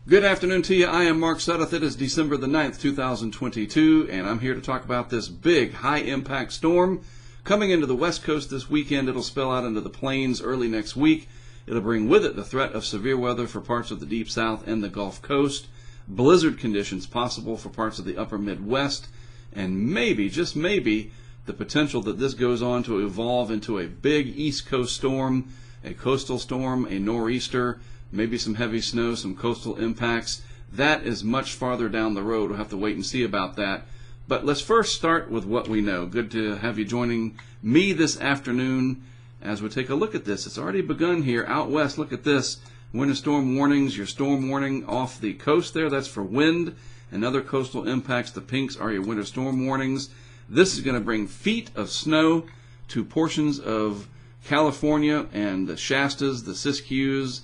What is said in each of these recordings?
Good afternoon to you. I am Mark Sudduth. It is December the 9th, 2022, and I'm here to talk about this big high-impact storm coming into the West Coast this weekend. It'll spill out into the plains early next week. It'll bring with it the threat of severe weather for parts of the Deep South and the Gulf Coast, blizzard conditions possible for parts of the upper Midwest, and maybe, just maybe, the potential that this goes on to evolve into a big East Coast storm, a coastal storm, a nor'easter, maybe some heavy snow, some coastal impacts. That is much farther down the road. We'll have to wait and see about that. But let's first start with what we know. Good to have you joining me this afternoon as we take a look at this. It's already begun here out west. Look at this. Winter storm warnings. Your storm warning off the coast there, that's for wind and other coastal impacts. The pinks are your winter storm warnings. This is going to bring feet of snow to portions of California and the Shastas, the Siskiyous,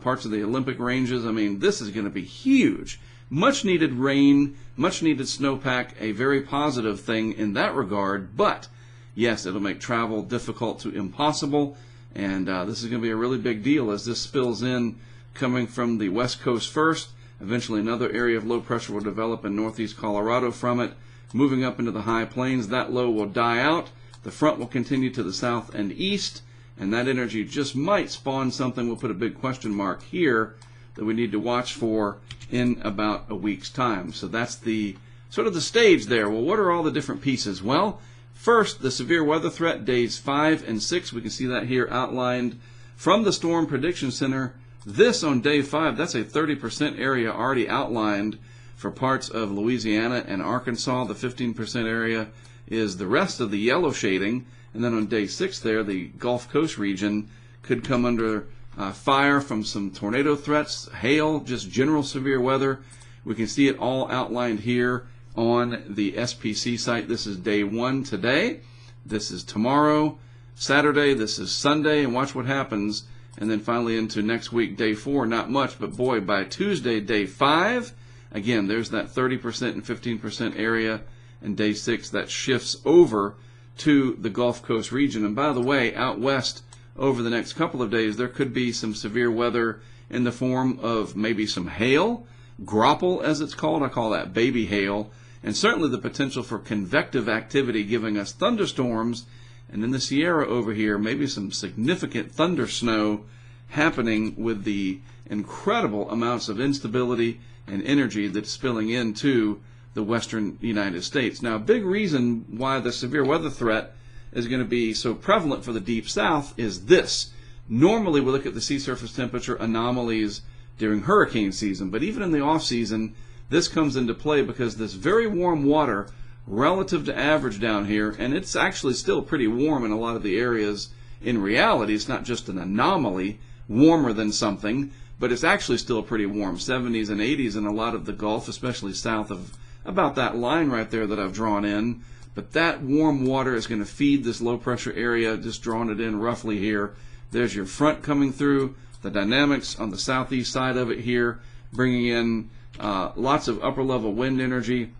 parts of the Olympic ranges. I mean, this is going to be huge. Much needed rain, much needed snowpack, a very positive thing in that regard. But, yes, it'll make travel difficult to impossible. And this is going to be a really big deal as this spills in, coming from the West Coast first. Eventually another area of low pressure will develop in northeast Colorado from it. Moving up into the high plains, that low will die out. The front will continue to the south and east. And that energy just might spawn something. We'll put a big question mark here that we need to watch for in about a week's time. So that's the sort of the stage there. Well, what are all the different pieces? Well, first, the severe weather threat, days 5 and 6. We can see that here outlined from the Storm Prediction Center. This on day 5, that's a 30% area already outlined for parts of Louisiana and Arkansas. The 15% area is the rest of the yellow shading. And then on day 6 there, the Gulf Coast region could come under fire from some tornado threats, hail, just general severe weather. We can see it all outlined here on the SPC site. This is day 1 today. This is tomorrow, Saturday. This is Sunday. And watch what happens. And then finally into next week, day 4, not much. But boy, by Tuesday, day 5, again, there's that 30% and 15% area. And day 6, that shifts over to the Gulf Coast region. And by the way, out west over the next couple of days, there could be some severe weather in the form of maybe some hail, grapple as it's called. I call that baby hail. And certainly the potential for convective activity giving us thunderstorms. And in the Sierra over here, maybe some significant thunder snow happening with the incredible amounts of instability and energy that's spilling into the western United States. Now, a big reason why the severe weather threat is going to be so prevalent for the Deep South is this. Normally, we look at the sea surface temperature anomalies during hurricane season, but even in the off season, this comes into play because this very warm water relative to average down here, and it's actually still pretty warm in a lot of the areas. In reality, it's not just an anomaly, warmer than something, but it's actually still pretty warm, 70s and 80s in a lot of the Gulf, especially south of about that line right there that I've drawn in. But that warm water is going to feed this low pressure area, just drawing it in roughly here. There's your front coming through, the dynamics on the southeast side of it here, bringing in lots of upper level wind energy,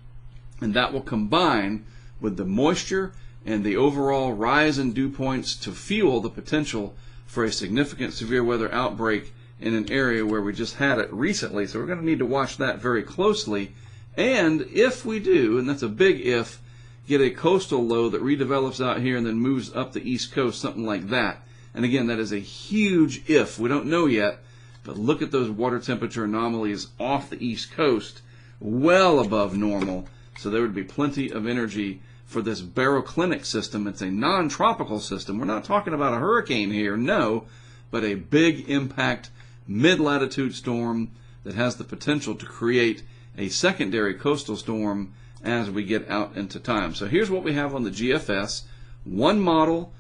and that will combine with the moisture and the overall rise in dew points to fuel the potential for a significant severe weather outbreak in an area where we just had it recently. So we're going to need to watch that very closely. And if we do, and that's a big if, get a coastal low that redevelops out here and then moves up the East Coast, something like that. And again, that is a huge if. We don't know yet, but look at those water temperature anomalies off the East Coast, well above normal. So there would be plenty of energy for this baroclinic system. It's a non-tropical system. We're not talking about a hurricane here, no, but a big impact mid-latitude storm that has the potential to create a secondary coastal storm as we get out into time. So here's what we have on the GFS. One model,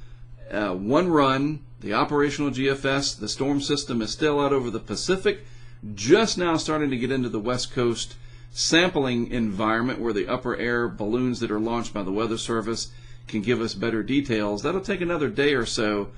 one run, the operational GFS. The storm system is still out over the Pacific, just now starting to get into the West Coast sampling environment where the upper air balloons that are launched by the Weather Service can give us better details. That'll take another day or so.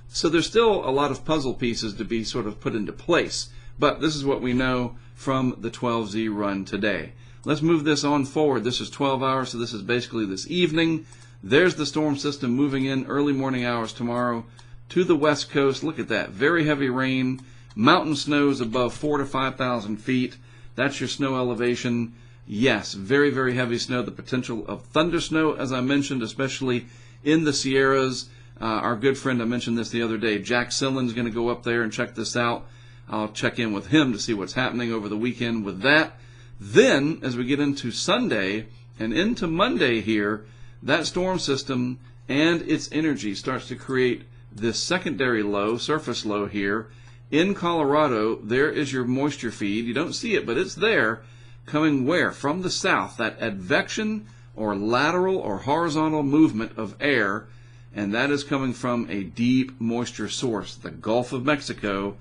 So there's still a lot of puzzle pieces to be sort of put into place. But this is what we know from the 12Z run today. Let's move this on forward. This is 12 hours, so this is basically this evening. There's the storm system moving in early morning hours tomorrow to the West Coast. Look at that. Very heavy rain, Mountain snows above 4,000 to 5,000 feet. That's your snow elevation. Yes, very, very heavy snow. The potential of thunder snow, as I mentioned, especially in the Sierras. Our good friend, I mentioned this the other day, Jack Sillen's going to go up there and check this out. I'll check in with him to see what's happening over the weekend with that. Then, as we get into Sunday and into Monday here, that storm system and its energy starts to create this secondary low, surface low here. In Colorado, there is your moisture feed. You don't see it, but it's there. Coming where? From the south, that advection or lateral or horizontal movement of air, and that is coming from a deep moisture source, the Gulf of Mexico.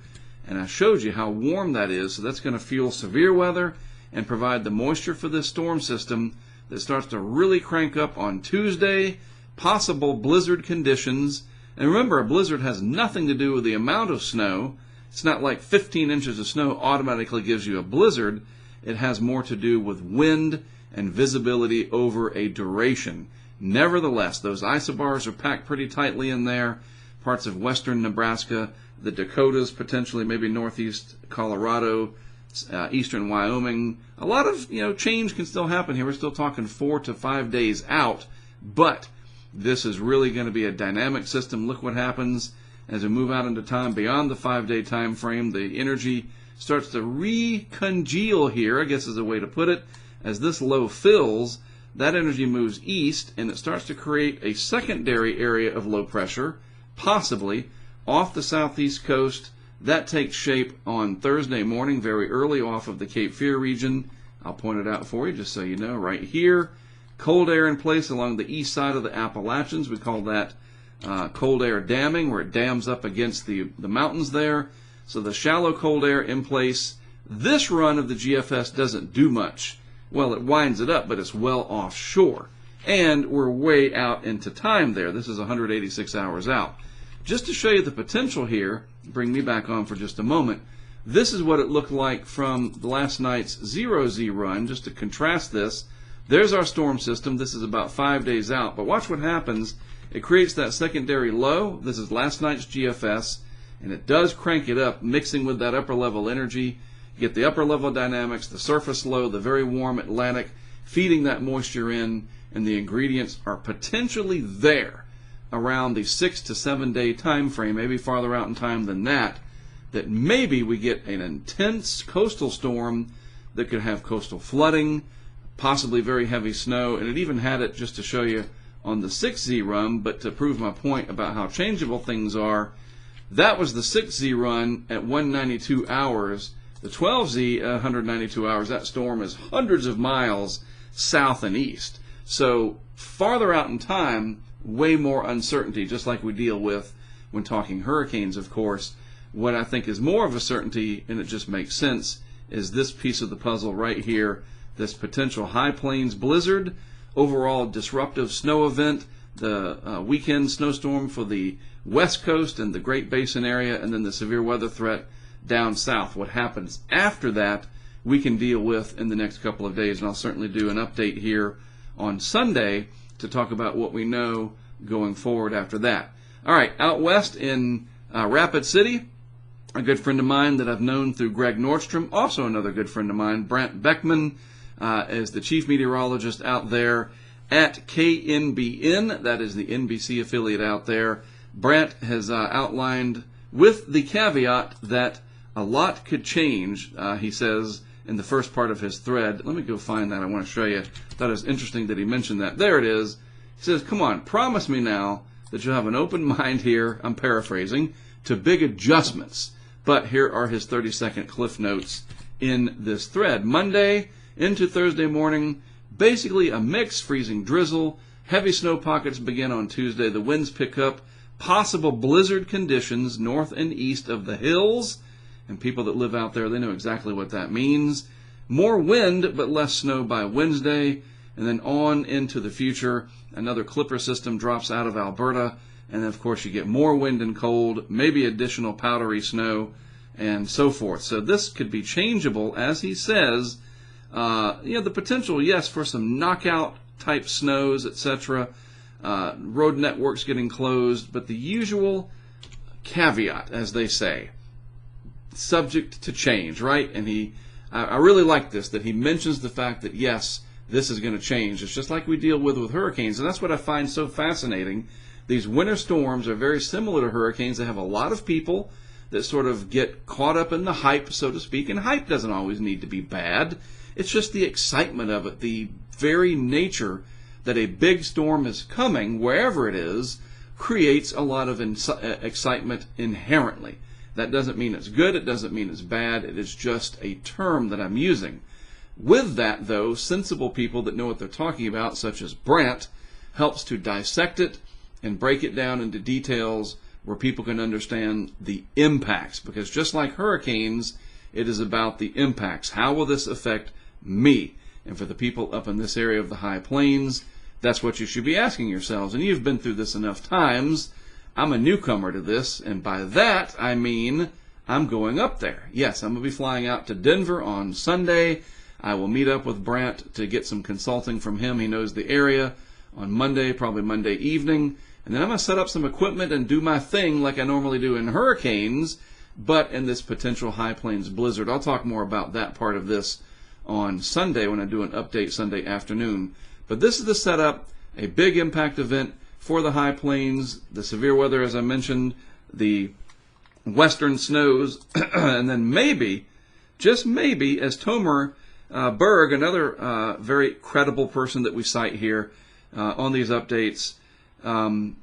And I showed you how warm that is, so that's going to fuel severe weather and provide the moisture for this storm system that starts to really crank up on Tuesday, possible blizzard conditions. And remember, a blizzard has nothing to do with the amount of snow. It's not like 15 inches of snow automatically gives you a blizzard. It has more to do with wind and visibility over a duration. Nevertheless, those isobars are packed pretty tightly in there. Parts of western Nebraska, the Dakotas, potentially maybe northeast Colorado, eastern Wyoming. A lot of change can still happen here. We're still talking 4 to 5 days out, but this is really going to be a dynamic system. Look what happens as we move out into time beyond the 5-day time frame. The energy starts to recongeal here, I guess is a way to put it. As this low fills, that energy moves east, and it starts to create a secondary area of low pressure, possibly off the southeast coast. That takes shape on Thursday morning, very early off of the Cape Fear region. I'll point it out for you just so you know. Right here, cold air in place along the east side of the Appalachians. We call that cold air damming, where it dams up against the mountains there. So the shallow cold air in place. This run of the GFS doesn't do much. Well, it winds it up, but it's well offshore. And we're way out into time there. This is 186 hours out. Just to show you the potential here, bring me back on for just a moment. This is what it looked like from last night's 0Z run, just to contrast this. There's our storm system. This is about 5 days out. But watch what happens. It creates that secondary low. This is last night's GFS. And it does crank it up, mixing with that upper level energy. You get the upper level dynamics, the surface low, the very warm Atlantic, feeding that moisture in, and the ingredients are potentially there around the 6 to 7 day time frame, maybe farther out in time than that, that maybe we get an intense coastal storm that could have coastal flooding, possibly very heavy snow. And it even had it, just to show you, on the 6Z run, but to prove my point about how changeable things are. That was the 6Z run at 192 hours. The 12Z at 192 hours, that storm is hundreds of miles south and east. So farther out in time, way more uncertainty, just like we deal with when talking hurricanes, of course. What I think is more of a certainty, and it just makes sense, is this piece of the puzzle right here, this potential high plains blizzard, overall disruptive snow event, the weekend snowstorm for the west coast and the Great Basin area, and then the severe weather threat down south. What happens after that, we can deal with in the next couple of days, and I'll certainly do an update here on Sunday to talk about what we know going forward after that. All right, out west in Rapid City, a good friend of mine that I've known through Greg Nordstrom, also another good friend of mine, Brant Beckman, is the chief meteorologist out there at KNBN. That is the NBC affiliate out there. Brant has outlined, with the caveat that a lot could change, he says, in the first part of his thread. Let me go find that. I want to show you. Thought it was interesting that he mentioned that. There it is. He says, come on, promise me now that you'll have an open mind here, I'm paraphrasing, to big adjustments. But here are his 30-second cliff notes in this thread. Monday into Thursday morning, basically a mix, freezing drizzle. Heavy snow pockets begin on Tuesday. The winds pick up. Possible blizzard conditions north and east of the hills. And people that live out there, they know exactly what that means. More wind, but less snow by Wednesday. And then on into the future, another clipper system drops out of Alberta. And then, of course, you get more wind and cold, maybe additional powdery snow, and so forth. So this could be changeable, as he says. The potential, yes, for some knockout-type snows, etc. Road networks getting closed, but the usual caveat, as they say. subject to change, right? And I really like this, that he mentions the fact that, yes, this is going to change. It's just like we deal with hurricanes. And that's what I find so fascinating. These winter storms are very similar to hurricanes. They have a lot of people that sort of get caught up in the hype, so to speak. And hype doesn't always need to be bad. It's just the excitement of it, the very nature that a big storm is coming, wherever it is, creates a lot of excitement inherently. That doesn't mean it's good. It doesn't mean it's bad. It is just a term that I'm using. With that, though, sensible people that know what they're talking about, such as Brant, helps to dissect it and break it down into details where people can understand the impacts. Because just like hurricanes, it is about the impacts. How will this affect me? And for the people up in this area of the high plains, that's what you should be asking yourselves. And you've been through this enough times. I'm a newcomer to this, and by that I mean I'm going up there. Yes, I'm going to be flying out to Denver on Sunday. I will meet up with Brant to get some consulting from him. He knows the area on Monday, probably Monday evening. And then I'm going to set up some equipment and do my thing like I normally do in hurricanes, but in this potential high plains blizzard. I'll talk more about that part of this on Sunday when I do an update Sunday afternoon. But this is the setup, a big impact event for the high plains, the severe weather, as I mentioned, the western snows, and then maybe, just maybe, as Tomer Berg, another very credible person that we cite here on these updates,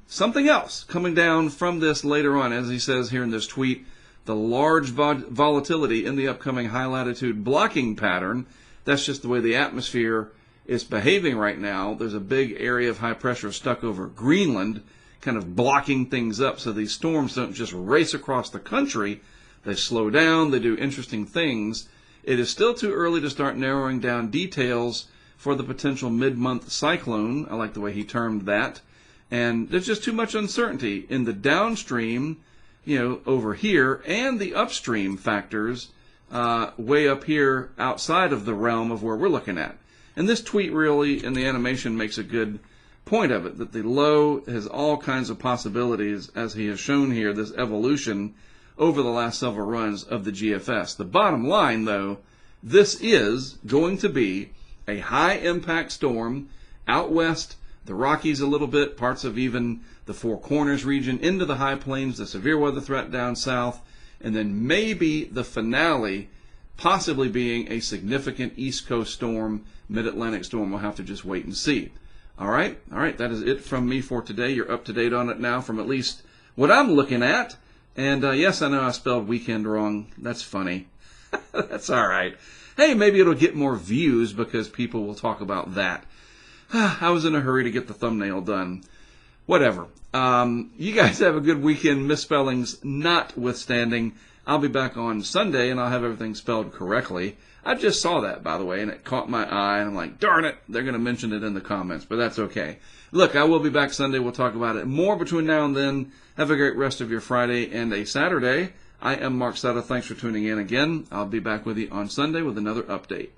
something else coming down from this later on, as he says here in this tweet, the large volatility in the upcoming high latitude blocking pattern. That's just the way the atmosphere is behaving right now. There's a big area of high pressure stuck over Greenland, kind of blocking things up so these storms don't just race across the country. They slow down, they do interesting things. It is still too early to start narrowing down details for the potential mid-month cyclone. I like the way he termed that. And there's just too much uncertainty in the downstream, over here, and the upstream factors way up here outside of the realm of where we're looking at. And this tweet really, in the animation, makes a good point of it, that the low has all kinds of possibilities, as he has shown here, this evolution over the last several runs of the GFS. The bottom line, though, this is going to be a high-impact storm out west, the Rockies a little bit, parts of even the Four Corners region, into the high plains, the severe weather threat down south, and then maybe the finale possibly being a significant East Coast storm, Mid-Atlantic storm. We'll have to just wait and see. All right, that is it from me for today. You're up to date on it now from at least what I'm looking at. And yes, I know I spelled weekend wrong. That's funny. That's all right. Hey, maybe it'll get more views because people will talk about that. I was in a hurry to get the thumbnail done. Whatever. You guys have a good weekend, misspellings notwithstanding. I'll be back on Sunday, and I'll have everything spelled correctly. I just saw that, by the way, and it caught my eye, and I'm like, darn it, they're going to mention it in the comments, but that's okay. Look, I will be back Sunday. We'll talk about it more between now and then. Have a great rest of your Friday and a Saturday. I am Mark Sutta. Thanks for tuning in again. I'll be back with you on Sunday with another update.